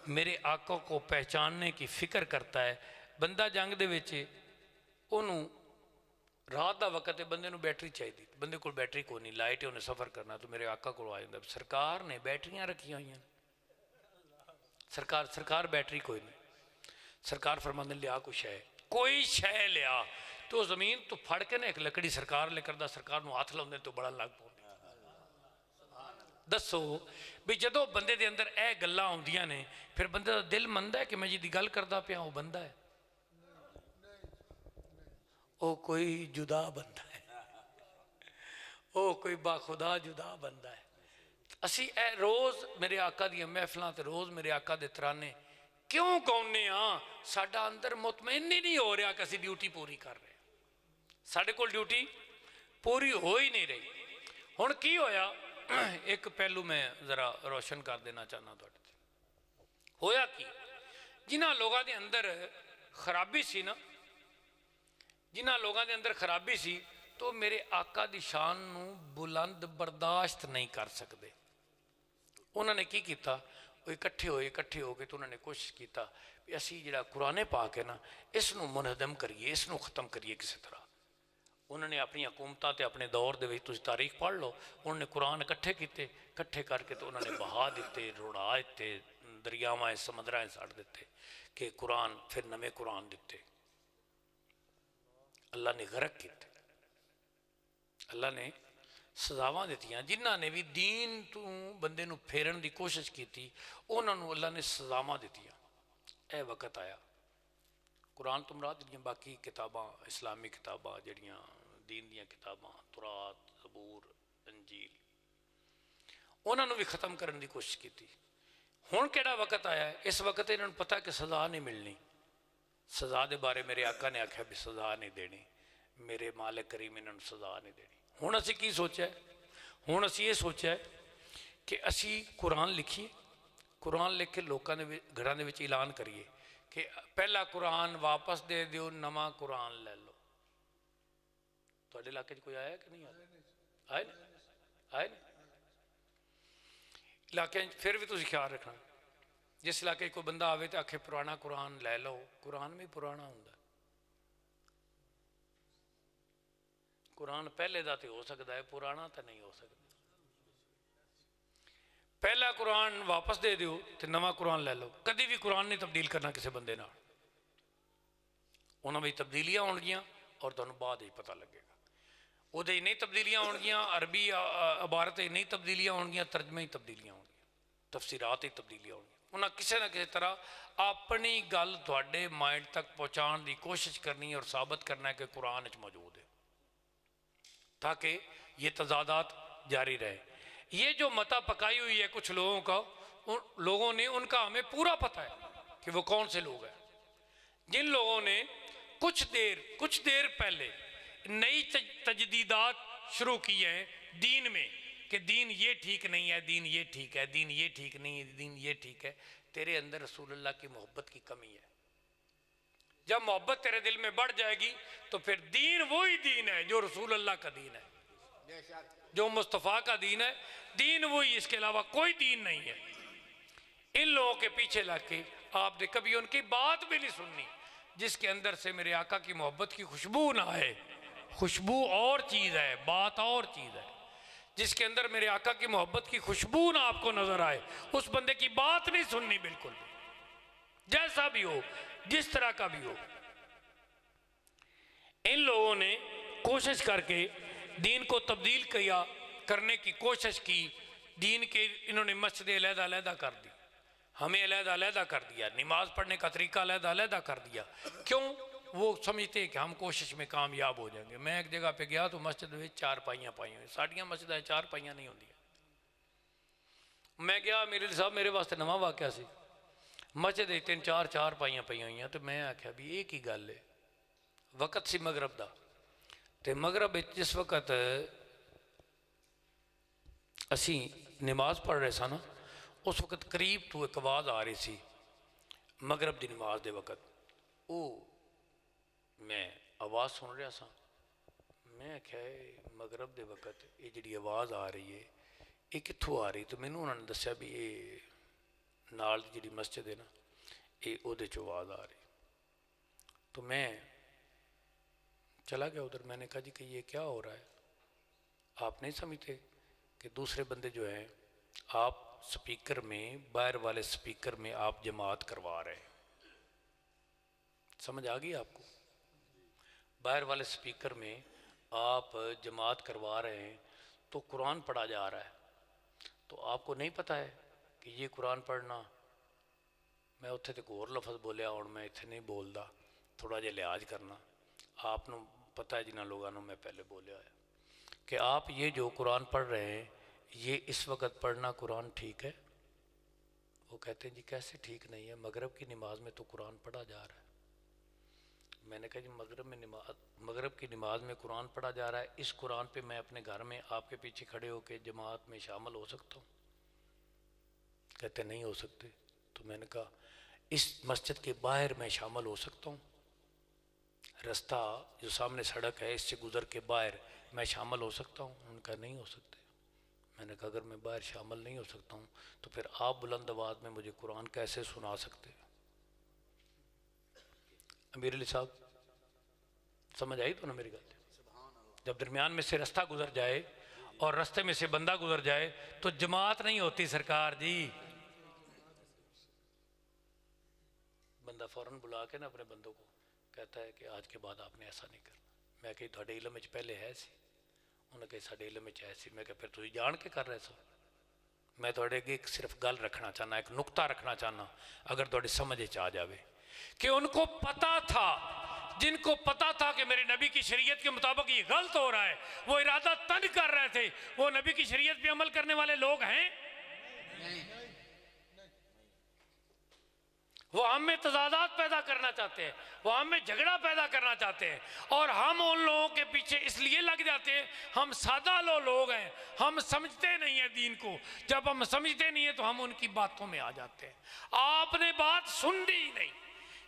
میرے آقا کو پہچاننے کی فکر کرتا ہے، بندہ جنگ دے وچے انہوں رات دا وقت ہے، بندے نو بیٹری چاہیے، بندے کو بیٹری کو نہیں، لائٹ ہے، انہیں سفر کرنا، تو میرے آقا کو آ جاتا ہے سرکار نے بیٹریاں رکھی ہوئی ہیں، سرکار بیٹری کوئی نہیں، سرکار فرماندے لیا کچھ ہے، کوئی شے لیا، تو زمین تو پھڑ کے نا ایک لکڑی سرکار لے کردہ، سرکار نو ہاتھ لاؤندے تو بڑا لگ پاؤں۔ دسو بھی جدو بندے دے اندر اے گلاں ہوندیاں نے پھر بندے دا دل مندہ ہے کہ میں جی دی گل کردہ پیا وہ بندہ ہے، او کوئی جدا بندہ ہے، او کوئی با خدا جدا بندہ ہے۔ اسی اے روز میرے آقا دی محفلاں تے روز میرے آقا دے ترانے کیوں گاؤنے ہاں؟ ساڈا اندر مطمئن ہی نہیں ہو رہا کہ اسی ڈیوٹی پوری کر رہے ہیں، ساڈے کول ڈیوٹی پوری ہو ہی نہیں رہی۔ ہن کی ہویا؟ ایک پہلو میں ذرا روشن کر دینا چاہنا تھوڑے تے ہویا کی، جنہاں لوگاں دے اندر خرابی سی نا، جنہاں لوگاں دے اندر خرابی سی تو میرے آقا دی شان نو بلند برداشت نہیں کر سکتے، انہوں نے کی کیتا؟ وہ اکٹھے ہو کے تو انہوں نے کوشش کیتا کہ اسی جڑا قرآن پاک ہے نا اس نو منہدم کریے، اس نو ختم کریے کسی طرح۔ انہوں نے اپنی حکومتاں تے اپنے دور دے وچ تسی تاریخ پڑھ لو، انہوں نے قرآن اکٹھے کیتے، اکٹھے کر کے تو انہوں نے بہا دیتے، روڑا دیتے، دریاواں سمندراں ساڑ دیتے کہ قرآن پھر نویں قرآن دیتے، اللہ نے غرق کیتے، اللہ نے سزاواں دیتیاں، جنہاں نے بھی دین تو بندے نو پھیرن دی کوشش کیتی انہوں نے اللہ نے سزاواں دیتیاں۔ اے وقت آیا قرآن تو مراد جڑیاں باقی کتاباں اسلامی کتاباں جڑیاں دین دیاں کتاباں تورات زبور انجیل انہوں نے بھی ختم کرن دی کوشش کیتی۔ ہن کیڑا وقت آیا ہے؟ اس وقت انہوں نے پتا کہ سزا نہیں ملنی، سزا دے بارے میرے آقا نے آکھیا بھی سزا نہیں دینی، میرے مالک کریم انہوں نے سزا نہیں دینی۔ ہن اسی کی سوچا ہے؟ ہن اسی یہ سوچا ہے کہ اسی قرآن لکھیے، قرآن لکھ کے لوکاں دے گھراں دے وچ اعلان کریے کہ پہلا قرآن واپس دے دیو، نواں قرآن لے لو۔ تواڈے علاقے کوئی آیا کہ نہیں آیا؟ آئے نا علاقے پھر بھی تسی خیال رکھنا، جس علاقے کوئی بندہ آوے تو آکھے پرانا قرآن لے لو، قرآن بھی پرانا ہوندا ہے، قرآن پہلے دا تے ہو سکتا ہے، پرانا تے نہیں ہو سکتا۔ پہلا قرآن واپس دے دیو تے نواں قرآن لے لو، کدی بھی قرآن نہیں تبدیل کرنا کسی بندے نال، انہاں بھی تبدیلیاں ہون گیاں اور تانوں بعد ہی پتہ لگے گا، وہ دے نہیں تبدیلیاں ہون گیاں، عربی عبارت نہیں تبدیلیاں ہون گیاں، ترجمے ہی تبدیلیاں ہون گیاں، تفسیرات ہی تبدیلیاں ہون گیاں۔ انہاں کسی نہ کسی طرح اپنی گل تواڈے مائنڈ تک پہنچان دی کوشش کرنی اور ثابت کرنا ہے کہ قرآن وچ موجود ہے، تاکہ یہ تضادات جاری رہے۔ یہ جو متا پکائی ہوئی ہے کچھ لوگوں کا، ان لوگوں نے، ان کا ہمیں پورا پتہ ہے کہ وہ کون سے لوگ ہیں، جن لوگوں نے کچھ دیر پہلے نئی تجدیدات شروع کی ہیں دین میں، کہ دین یہ ٹھیک نہیں ہے، دین یہ ٹھیک ہے، دین یہ ٹھیک نہیں ہے، دین یہ ٹھیک ہے۔ تیرے اندر رسول اللہ کی محبت کی کمی ہے۔ جب محبت تیرے دل میں بڑھ جائے گی تو پھر دین وہی دین ہے جو رسول اللہ کا دین ہے، جو مصطفیٰ کا دین ہے، دین وہی، اس کے علاوہ کوئی دین نہیں ہے۔ ان لوگوں کے پیچھے لگ کے آپ نے کبھی ان کی بات بھی نہیں سننی جس کے اندر سے میرے آقا کی محبت کی خوشبو نہ آئے۔ خوشبو اور چیز ہے، بات اور چیز ہے۔ جس کے اندر میرے آقا کی محبت کی خوشبو نہ آپ کو نظر آئے، اس بندے کی بات نہیں سننی بالکل بھی، جیسا بھی ہو، جس طرح کا بھی ہو۔ ان لوگوں نے کوشش کر کے دین کو تبدیل کرنے کی کوشش کی، دین کے انہوں نے مسجدیں علیحدہ علیحدہ کر دی، ہمیں علیحدہ علیحدہ کر دیا، نماز پڑھنے کا طریقہ علیحدہ علیحدہ کر دیا۔ کیوں؟ وہ سمجھتے ہیں کہ ہم کوشش میں کامیاب ہو جائیں گے۔ میں ایک جگہ پہ گیا تو مسجد میں 4 پائیاں پائی ہوئی، ساڑیاں مسجدیں 4 پائیاں نہیں ہوندی۔ میں گیا، میرے صاحب میرے واسطے نواں واقعہ سی، مسجد 3-4 پائیاں پائی ہوئی ہیں، تو میں آکھیا بھی ایک ہی گل ہے، وقت سی مغرب دا، تے مغرب جس وقت اسی نماز پڑھ رہے سا نا، اس وقت قریب تو ایک آواز آ رہی سی مغرب دی نماز دے وقت، او میں آواز سن رہا سا، میں کہا مغرب دے وقت یہ جڑی آواز آ رہی ہے یہ کتھوں آ رہی؟ تو میں نے انہوں نے دسیا بھی یہ نال دی جڑی مسجد ہے نا، یہ او دے چو آواز آ رہی۔ تو میں چلا گیا ادھر، میں نے کہا جی کہ یہ کیا ہو رہا ہے؟ آپ نہیں سمجھتے کہ دوسرے بندے جو ہیں آپ سپیکر میں، باہر والے سپیکر میں آپ جماعت کروا رہے ہیں؟ سمجھ آ گئی آپ کو؟ باہر والے سپیکر میں آپ جماعت کروا رہے ہیں تو قرآن پڑھا جا رہا ہے، تو آپ کو نہیں پتہ ہے کہ یہ قرآن پڑھنا، میں اتھے تے کوئی اور لفظ بولیا اور میں اتھے نہیں بولدا، تھوڑا جا لحاظ کرنا۔ آپ نو پتہ ہے جنہ لوگوں نے میں پہلے بولیا ہے کہ آپ یہ جو قرآن پڑھ رہے ہیں یہ اس وقت پڑھنا قرآن ٹھیک ہے؟ وہ کہتے ہیں جی کیسے ٹھیک نہیں ہے، مغرب کی نماز میں تو قرآن پڑھا جا رہا ہے۔ میں نے کہا جی مغرب کی نماز میں قرآن پڑھا جا رہا ہے، اس قرآن پہ میں اپنے گھر میں آپ کے پیچھے کھڑے ہو کے جماعت میں شامل ہو سکتا ہوں؟ کہتے نہیں ہو سکتے۔ تو میں نے کہا اس مسجد کے باہر میں شامل ہو سکتا ہوں؟ رستہ جو سامنے سڑک ہے اس سے گزر کے باہر میں شامل ہو سکتا ہوں؟ انہوں نے کہا نہیں ہو سکتے۔ میں نے کہا اگر میں باہر شامل نہیں ہو سکتا ہوں تو پھر آپ بلند آواز میں مجھے قرآن کیسے سنا سکتے ہیں؟ امیر علی صاحب سمجھ آئی تو نا میری گل؟ جب درمیان میں سے رستہ گزر جائے اور رستے میں سے بندہ گزر جائے تو جماعت نہیں ہوتی سرکار جی۔ بندہ فوراً بلا کے نا اپنے بندوں کو کہتا ہے کہ آج کے بعد آپ نے ایسا نہیں کرنا۔ میں کہ تھوڑے علم وچ پہلے ہے سی؟ انہوں نے کہا ساڈے علم وچ ہے سی۔ میں کہ پھر تسی جان کے کر رہے سو؟ میں تھوڑے اگے ایک صرف گل رکھنا چاہنا، ایک نقطہ رکھنا چاہنا، اگر تھوڑے سمجھ آ جاوے کہ ان کو پتہ تھا، جن کو پتہ تھا کہ میرے نبی کی شریعت کے مطابق یہ غلط ہو رہا ہے، وہ ارادہ تن کر رہے تھے، وہ نبی کی شریعت پہ عمل کرنے والے لوگ ہیں؟ وہ ہم میں تضادات پیدا کرنا چاہتے ہیں، وہ ہم میں جھگڑا پیدا کرنا چاہتے ہیں، اور ہم ان لوگوں کے پیچھے اس لیے لگ جاتے ہیں، ہم سادہ لوگ ہیں، ہم سمجھتے نہیں ہیں دین کو۔ جب ہم سمجھتے نہیں ہیں تو ہم ان کی باتوں میں آ جاتے ہیں۔ آپ نے بات سننی ہی نہیں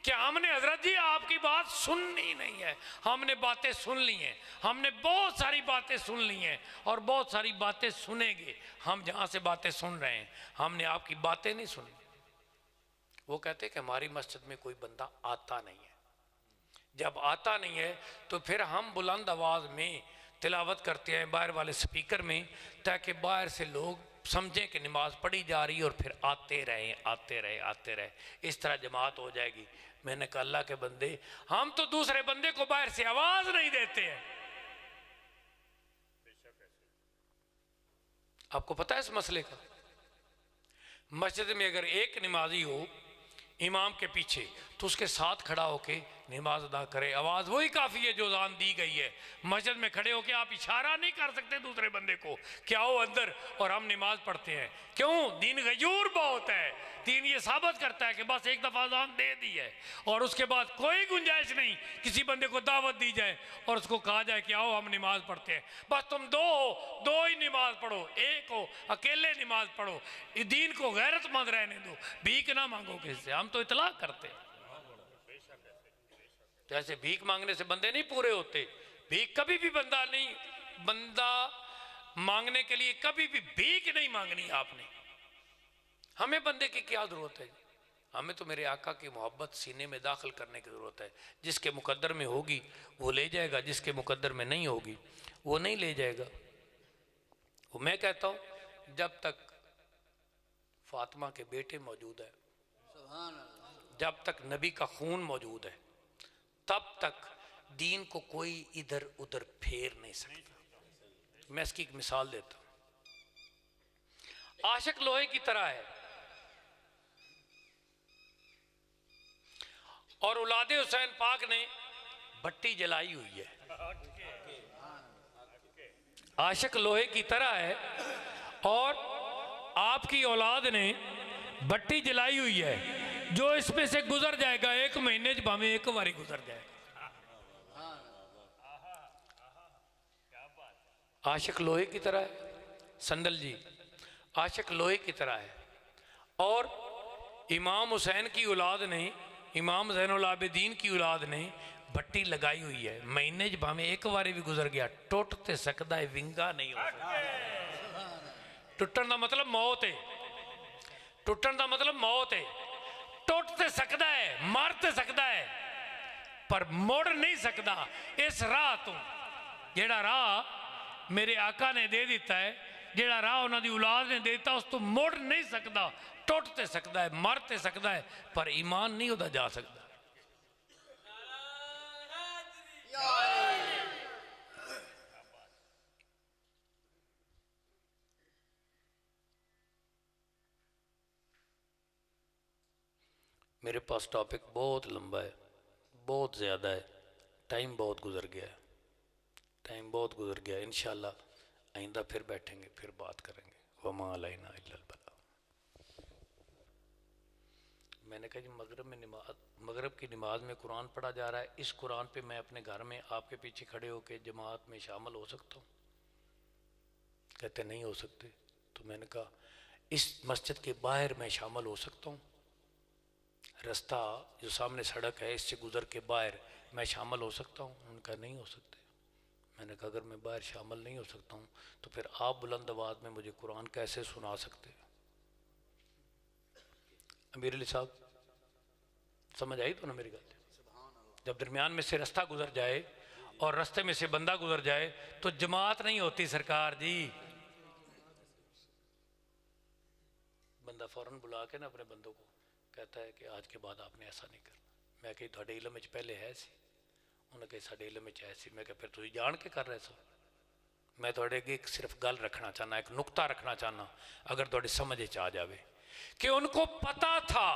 کہ ہم نے حضرت جی آپ کی بات سننی نہیں ہے، ہم نے باتیں سن لی ہیں، ہم نے بہت ساری باتیں سن لی ہیں اور بہت ساری باتیں سنیں گے۔ ہم جہاں سے باتیں سن رہے ہیں ہم نے آپ کی باتیں نہیں سنی۔ وہ کہتے ہیں کہ ہماری مسجد میں کوئی بندہ آتا نہیں ہے، جب آتا نہیں ہے تو پھر ہم بلند آواز میں تلاوت کرتے ہیں باہر والے سپیکر میں، تاکہ باہر سے لوگ سمجھیں کہ نماز پڑھی جا رہی ہے اور پھر آتے رہے، اس طرح جماعت ہو جائے گی۔ میں نے کہا اللہ کے بندے، ہم تو دوسرے بندے کو باہر سے آواز نہیں دیتے ہیں۔ آپ کو پتہ ہے اس مسئلے کا؟ مسجد میں اگر ایک نمازی ہو امام کے پیچھے تو اس کے ساتھ کھڑا ہو کے نماز ادا کرے. آواز وہی کافی ہے جو اذان دی گئی ہے. مسجد میں کھڑے ہو کے آپ اشارہ نہیں کر سکتے دوسرے بندے کو کہ آؤ اندر اور ہم نماز پڑھتے ہیں. کیوں؟ دین غیور بہت ہے. دین یہ ثابت کرتا ہے کہ بس ایک دفعہ اذان دے دی ہے اور اس کے بعد کوئی گنجائش نہیں کسی بندے کو دعوت دی جائے اور اس کو کہا جائے کہ آؤ ہم نماز پڑھتے ہیں. بس تم دو ہو، دو ہی نماز پڑھو، ایک ہو اکیلے نماز پڑھو. دین کو غیرت مند رہنے دو، بھیک نہ مانگو کسی سے. ہم تو اطلاق کرتے ہیں. جیسے بھیک مانگنے سے بندے نہیں پورے ہوتے. بھیک کبھی بھی بندہ مانگنے کے لیے کبھی بھی بھیک نہیں مانگنی آپ نے. ہمیں بندے کی کیا ضرورت ہے؟ ہمیں تو میرے آقا کی محبت سینے میں داخل کرنے کی ضرورت ہے. جس کے مقدر میں ہوگی وہ لے جائے گا، جس کے مقدر میں نہیں ہوگی وہ نہیں لے جائے گا. وہ میں کہتا ہوں جب تک فاطمہ کے بیٹے موجود ہیں، جب تک نبی کا خون موجود ہے، تب تک دین کو کوئی ادھر ادھر پھیر نہیں سکتا. میں اس کی ایک مثال دیتا ہوں. عاشق لوہے کی طرح ہے اور اولاد حسین پاک نے بھٹی جلائی ہوئی ہے. عاشق لوہے کی طرح ہے اور آپ کی اولاد نے بھٹی جلائی ہوئی ہے. جو اس میں سے گزر جائے گا ایک مہینے میں ایک باری گزر جائے گا. عاشق لوہے کی طرح ہے. سندل جی عاشق لوہے کی طرح ہے اور امام حسین کی اولاد نے، امام زین العابدین کی اولاد نے بھٹی لگائی ہوئی ہے. مہینے میں ایک باری بھی گزر گیا ٹوٹتے سکتا ہے، ونگا نہیں ہو سکتا. ٹوٹن دا مطلب موت ہے. ٹوٹن دا مطلب موت ہے. ٹوٹتے سکتا ہے، مارتے سکتا ہے پر موڑ نہیں سکتا. اس راہ تو جیڑا راہ میرے آقا نے دے دیتا ہے، جیڑا راہ انہوں دی اولاد نے دے دیتا، اس تو موڑ نہیں سکتا. ٹوٹتے سکتا ہے، مارتے سکتا ہے پر ایمان نہیں ہوتا جا سکتا. میرے پاس ٹاپک بہت لمبا ہے، بہت زیادہ ہے. ٹائم بہت گزر گیا ہے. ٹائم بہت گزر گیا. انشاءاللہ آئندہ پھر بیٹھیں گے، پھر بات کریں گے. وما علینا الا البلاغ. میں نے کہا جی مغرب کی نماز میں قرآن پڑھا جا رہا ہے. اس قرآن پہ میں اپنے گھر میں آپ کے پیچھے کھڑے ہو کے جماعت میں شامل ہو سکتا ہوں؟ کہتے نہیں ہو سکتے. تو میں نے کہا اس مسجد کے باہر میں شامل ہو سکتا ہوں؟ رستہ جو سامنے سڑک ہے اس سے گزر کے باہر میں شامل ہو سکتا ہوں؟ ان کا نہیں ہو سکتے. میں نے کہا اگر میں باہر شامل نہیں ہو سکتا ہوں تو پھر آپ بلند آواز میں مجھے قرآن کیسے سنا سکتے؟ امیر علی صاحب سمجھ آئی تو نا میری گل؟ جب درمیان میں سے رستہ گزر جائے اور رستے میں سے بندہ گزر جائے تو جماعت نہیں ہوتی سرکار جی. بندہ فوراً بلا کے نا اپنے بندوں کو کہتا ہے کہ آج کے بعد آپ نے ایسا نہیں کرنا. میں کہ تھوڑے علم میں پہلے ہے سی. انہوں نے کہا ساڈے علم میں ہے سی. میں کہ پھر تسی جان کے کر رہے سو. میں تھوڑے ایک صرف گل رکھنا چاہنا، ایک نقطہ رکھنا چاہنا اگر تھوڑے سمجھ آ جاوے کہ ان کو پتا تھا،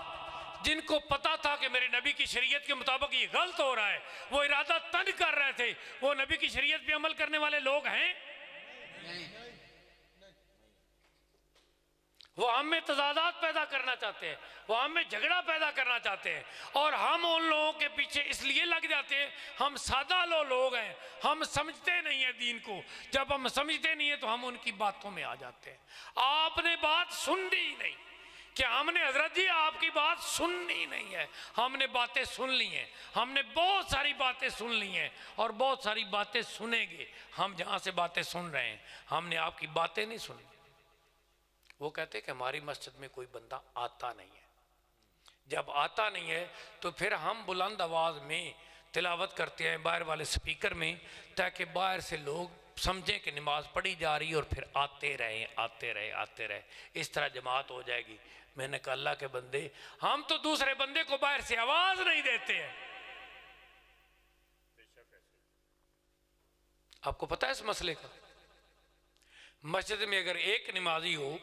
جن کو پتا تھا کہ میرے نبی کی شریعت کے مطابق یہ غلط ہو رہا ہے، وہ ارادہ تن کر رہے تھے. وہ نبی کی شریعت پہ عمل کرنے والے لوگ ہیں؟ وہ ہم میں تضادات پیدا کرنا چاہتے ہیں، وہ ہم میں جھگڑا پیدا کرنا چاہتے ہیں اور ہم ان لوگوں کے پیچھے اس لیے لگ جاتے ہیں. ہم سادہ لوگ ہیں، ہم سمجھتے نہیں ہیں دین کو. جب ہم سمجھتے نہیں ہیں تو ہم ان کی باتوں میں آ جاتے ہیں. آپ نے بات سننی ہی نہیں کہ ہم نے حضرت جی آپ کی بات سننی نہیں ہے. ہم نے باتیں سن لی ہیں، ہم نے بہت ساری باتیں سن لی ہیں اور بہت ساری باتیں سنیں گے. ہم جہاں سے باتیں سن رہے ہیں ہم نے آپ کی باتیں نہیں سنی. وہ کہتے ہیں کہ ہماری مسجد میں کوئی بندہ آتا نہیں ہے. جب آتا نہیں ہے تو پھر ہم بلند آواز میں تلاوت کرتے ہیں باہر والے سپیکر میں تاکہ باہر سے لوگ سمجھیں کہ نماز پڑھی جا رہی ہے اور پھر آتے رہے. اس طرح جماعت ہو جائے گی. میں نے کہا اللہ کے بندے، ہم تو دوسرے بندے کو باہر سے آواز نہیں دیتے ہیں. آپ کو پتہ ہے اس مسئلے کا؟ مسجد میں اگر ایک نمازی ہو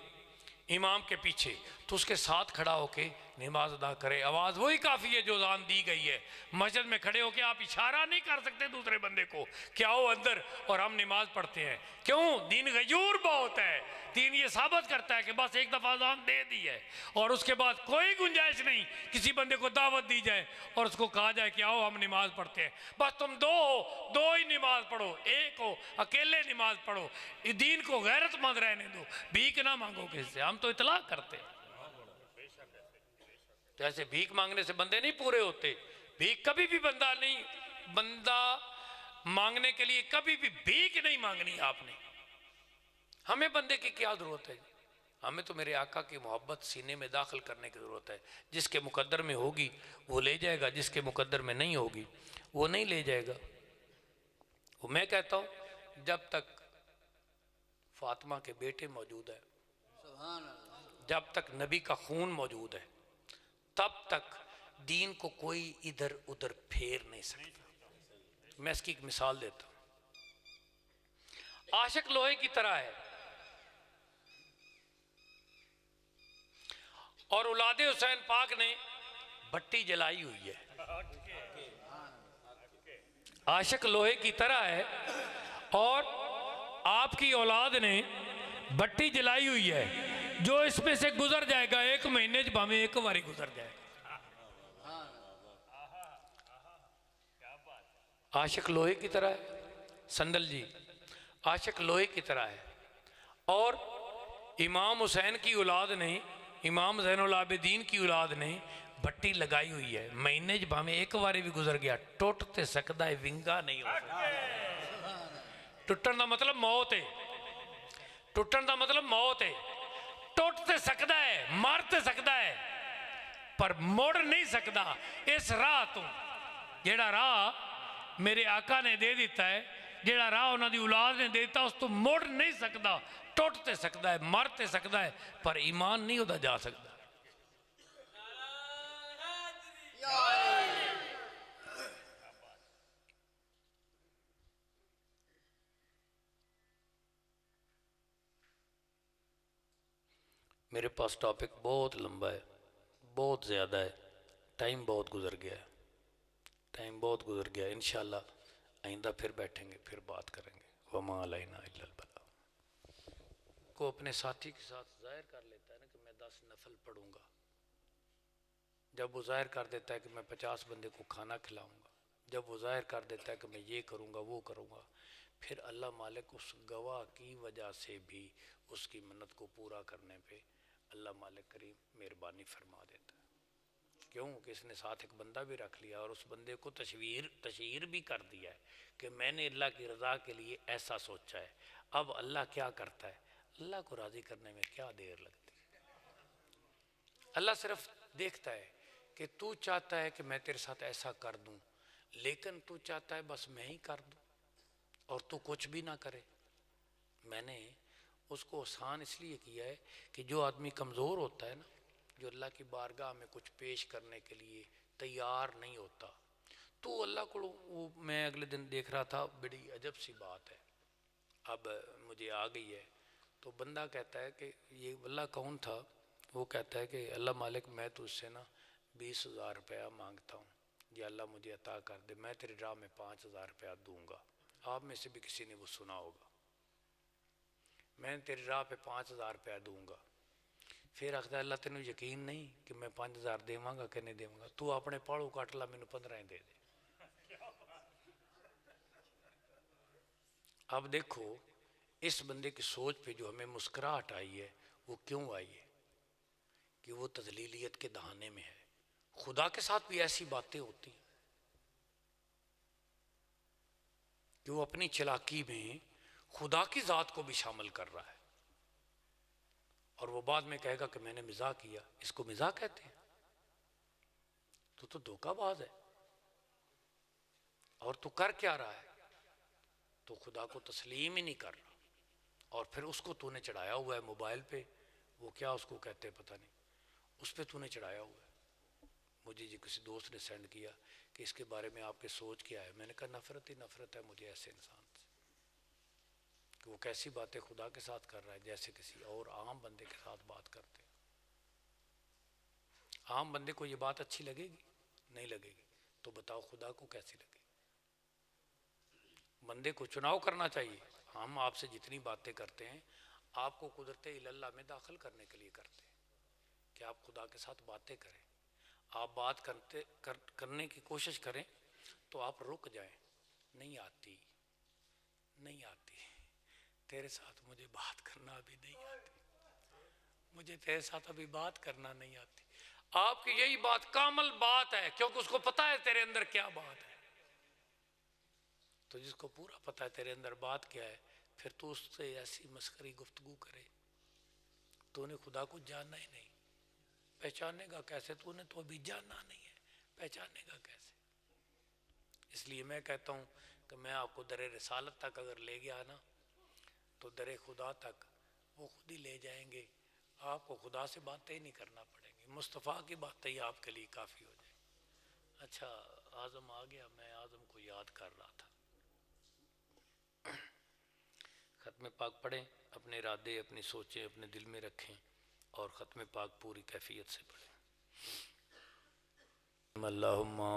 امام کے پیچھے تو اس کے ساتھ کھڑا ہو کے نماز ادا کرے. آواز وہی کافی ہے جو اذان دی گئی ہے. مسجد میں کھڑے ہو کے آپ اشارہ نہیں کر سکتے دوسرے بندے کو کہ آؤ اندر اور ہم نماز پڑھتے ہیں. کیوں؟ دین غیور بہت ہے. دین یہ ثابت کرتا ہے کہ بس ایک دفعہ اذان دے دی ہے اور اس کے بعد کوئی گنجائش نہیں کسی بندے کو دعوت دی جائے اور اس کو کہا جائے کہ آؤ ہم نماز پڑھتے ہیں. بس تم دو ہو، دو ہی نماز پڑھو، ایک ہو اکیلے نماز پڑھو. دین کو غیرت مند رہنے دو، بھیک نہ مانگو کسی سے. ہم تو اطلاع کرتے ہیں. تو ایسے بھیک مانگنے سے بندے نہیں پورے ہوتے. بھیک کبھی بھی بندہ مانگنے کے لیے کبھی بھی بھیک نہیں مانگنی آپ نے. ہمیں بندے کی کیا ضرورت ہے؟ ہمیں تو میرے آقا کی محبت سینے میں داخل کرنے کی ضرورت ہے. جس کے مقدر میں ہوگی وہ لے جائے گا، جس کے مقدر میں نہیں ہوگی وہ نہیں لے جائے گا. وہ میں کہتا ہوں جب تک فاطمہ کے بیٹے موجود ہیں، جب تک نبی کا خون موجود ہے، تب تک دین کو کوئی ادھر ادھر پھیر نہیں سکتا. میں اس کی ایک مثال دیتا ہوں. عاشق لوہے کی طرح ہے اور اولاد حسین پاک نے بھٹی جلائی ہوئی ہے. عاشق لوہے کی طرح ہے اور آپ کی اولاد نے بھٹی جلائی ہوئی ہے. جو اس میں سے گزر جائے گا ایک مہینے میں ایک باری گزر جائے گا. عاشق لوہے کی طرح ہے. سندل جی عاشق لوہے کی طرح ہے اور امام حسین کی اولاد نے، امام زین العابدین کی اولاد نے بھٹی لگائی ہوئی ہے. مہینے میں ایک باری بھی گزر گیا ٹوٹتے سکتا ہے، ونگا نہیں ہو سکتا. ٹوٹن دا مطلب موت ہے. ٹوٹن دا مطلب موت ہے. ٹوٹتے سکتا ہے، مارتے سکتا ہے پر موڑ نہیں سکتا. اس راہ تو جیڑا راہ میرے آقا نے دے دیتا ہے، جیڑا راہ انہوں دی اولاد نے دے دیتا اس تو موڑ نہیں سکتا. ٹوٹتے سکتا ہے، مارتے سکتا ہے پر ایمان نہیں ہوتا جا سکتا. میرے پاس ٹاپک بہت لمبا ہے، بہت زیادہ ہے. ٹائم بہت گزر گیا ہے. ٹائم بہت گزر گیا ہے. انشاءاللہ آئندہ پھر بیٹھیں گے، پھر بات کریں گے. وما علینا الا البلاغ. کو اپنے ساتھی کے ساتھ ظاہر کر لیتا ہے نا کہ میں 10 نفل پڑھوں گا. جب وہ ظاہر کر دیتا ہے کہ میں 50 بندے کو کھانا کھلاؤں گا، جب وہ ظاہر کر دیتا ہے کہ میں یہ کروں گا وہ کروں گا، پھر اللہ مالک اس گواہ کی وجہ سے بھی اس کی منت کو پورا کرنے پہ اللہ مالک کریم مہربانی فرما دیتا ہے. کیوں کہ اس نے ساتھ ایک بندہ بھی رکھ لیا اور اس بندے کو تشہیر بھی کر دیا ہے کہ میں نے اللہ کی رضا کے لیے ایسا سوچا ہے. اب اللہ کیا کرتا ہے؟ اللہ کو راضی کرنے میں کیا دیر لگتی ہے. اللہ صرف دیکھتا ہے کہ تو چاہتا ہے کہ میں تیرے ساتھ ایسا کر دوں، لیکن تو چاہتا ہے بس میں ہی کر دوں اور تو کچھ بھی نہ کرے. میں نے اس کو آسان اس لیے کیا ہے کہ جو آدمی کمزور ہوتا ہے نا، جو اللہ کی بارگاہ میں کچھ پیش کرنے کے لیے تیار نہیں ہوتا، تو اللہ کو وہ میں اگلے دن دیکھ رہا تھا، بڑی عجب سی بات ہے اب مجھے آ گئی ہے. تو بندہ کہتا ہے کہ یہ اللہ کون تھا؟ وہ کہتا ہے کہ اللہ مالک میں تو اس سے نا 20,000 روپیہ مانگتا ہوں، یا اللہ مجھے عطا کر دے، میں تیری راہ میں 5,000 روپیہ دوں گا. آپ میں سے بھی کسی نے وہ سنا ہوگا. میں تیری راہ پہ 5,000 روپیہ دوں گا. پھر آخر اللہ تینوں یقین نہیں کہ میں 5,000 دیواں گا کہ نہیں دیواں گا؟ تو اپنے پاڑو کٹ لا، مینوں 15 دے دے. اب دیکھو اس بندے کی سوچ پہ جو ہمیں مسکراہٹ آئی ہے وہ کیوں آئی ہے؟ کہ وہ تذلیلیت کے دہانے میں ہے. خدا کے ساتھ بھی ایسی باتیں ہوتی ہیں کہ وہ اپنی چلاکی میں خدا کی ذات کو بھی شامل کر رہا ہے اور وہ بعد میں کہے گا کہ میں نے مزاح کیا. اس کو مزاح کہتے ہیں؟ تو دھوکہ باز ہے. اور تو کر کیا رہا ہے؟ تو خدا کو تسلیم ہی نہیں کر رہا. اور پھر اس کو تو نے چڑھایا ہوا ہے موبائل پہ، وہ کیا اس کو کہتے ہیں پتہ نہیں، اس پہ تو نے چڑھایا ہوا ہے. مجھے جی کسی دوست نے سینڈ کیا کہ اس کے بارے میں آپ کے سوچ کیا ہے. میں نے کہا نفرت ہی نفرت ہے مجھے ایسے انسان سے کہ وہ کیسی باتیں خدا کے ساتھ کر رہا ہے جیسے کسی اور عام بندے کے ساتھ بات کرتے ہیں. عام بندے کو یہ بات اچھی لگے گی؟ نہیں لگے گی. تو بتاؤ خدا کو کیسی لگے؟ بندے کو چناؤ کرنا چاہیے. ہم آپ سے جتنی باتیں کرتے ہیں آپ کو قدرت اللہ میں داخل کرنے کے لیے کرتے ہیں کہ آپ خدا کے ساتھ باتیں کریں. آپ بات کرنے کی کوشش کریں تو آپ رک جائیں. نہیں آتی، نہیں آتی تیرے ساتھ، مجھے بات کرنا ابھی نہیں آتی، مجھے تیرے ساتھ ابھی بات کرنا نہیں آتی. آپ کی یہی بات کامل بات ہے، کیونکہ اس کو پتا ہے تیرے اندر کیا بات ہے. تو جس کو پورا پتا ہے تیرے اندر بات کیا ہے، پھر تو اس سے ایسی مسخری گفتگو کرے. تو نے خدا کو جاننا ہی نہیں، پہچانے گا کیسے؟ تو نے تو ابھی جاننا نہیں ہے، پہچانے گا کیسے؟ اس لیے میں کہتا ہوں کہ میں آپ کو در رسالت تک اگر لے گیا نا تو در خدا تک وہ خود ہی لے جائیں گے. آپ کو خدا سے باتیں ہی نہیں کرنا پڑیں گی، مصطفیٰ کی باتیں ہی آپ کے لیے کافی ہو جائیں. اچھا اعظم آ گیا، میں اعظم کو یاد کر رہا تھا. ختم پاک پڑھیں، اپنے ارادے اپنی سوچیں اپنے دل میں رکھیں اور ختم پاک پوری کیفیت سے پڑھیں. اللہم